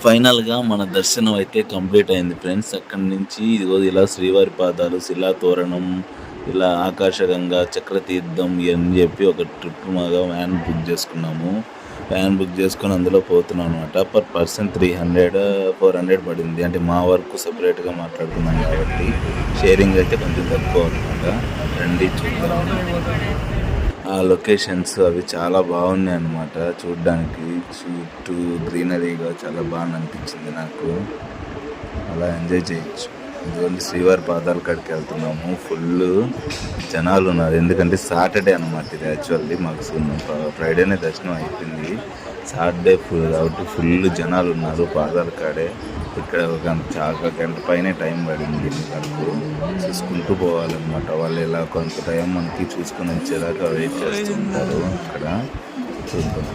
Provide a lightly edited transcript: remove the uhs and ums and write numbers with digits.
ఫైనల్గా మన దర్శనం అయితే కంప్లీట్ అయింది ఫ్రెండ్స్. అక్కడి నుంచి ఇదిగో ఇలా శ్రీవారి పాదాలు, శిలా తోరణం, ఇలా ఆకాశగంగా, చక్రతీర్థం ఇవన్నీ చెప్పి ఒక ట్రిప్ మాగా వ్యాన్ బుక్ చేసుకున్నాము. వ్యాన్ బుక్ చేసుకొని అందులో పోతున్నాం అనమాట. పర్ పర్సన్ 300 400 పడింది. అంటే మా వరకు సపరేట్గా మాట్లాడుకున్నాం కాబట్టి షేరింగ్ అయితే కొంచెం తక్కువ అనమాట. రండి చూద్దాం. ఆ లొకేషన్స్ అవి చాలా బాగున్నాయి అన్నమాట. చూడ్డానికి చుట్టూ గ్రీనరీగా చాలా బాగా అనిపించింది నాకు. అలా ఎంజాయ్ చేయొచ్చు. ఇదిగోండి శ్రీవారి పాదాల కాడికి వెళ్తున్నాము. ఫుల్ జనాలు ఉన్నారు. ఎందుకంటే సాటర్డే అనమాట ఇది. యాక్చువల్లీ మాకు ఫ్రైడేనే దర్శనం అయిపోయింది. సాటర్డే కాబట్టి ఫుల్ జనాలు ఉన్నారు పాదాల కాడే. ఇక్కడ ఒక గంట పైనే టైం పడింది వరకు. చూసుకుంటూ పోవాలన్నమాట. వాళ్ళు ఇలా కొంత టైం మనకి చూసుకొని వచ్చేదాకా వెయిట్ చేస్తుంటారు. అక్కడ చూద్దాం.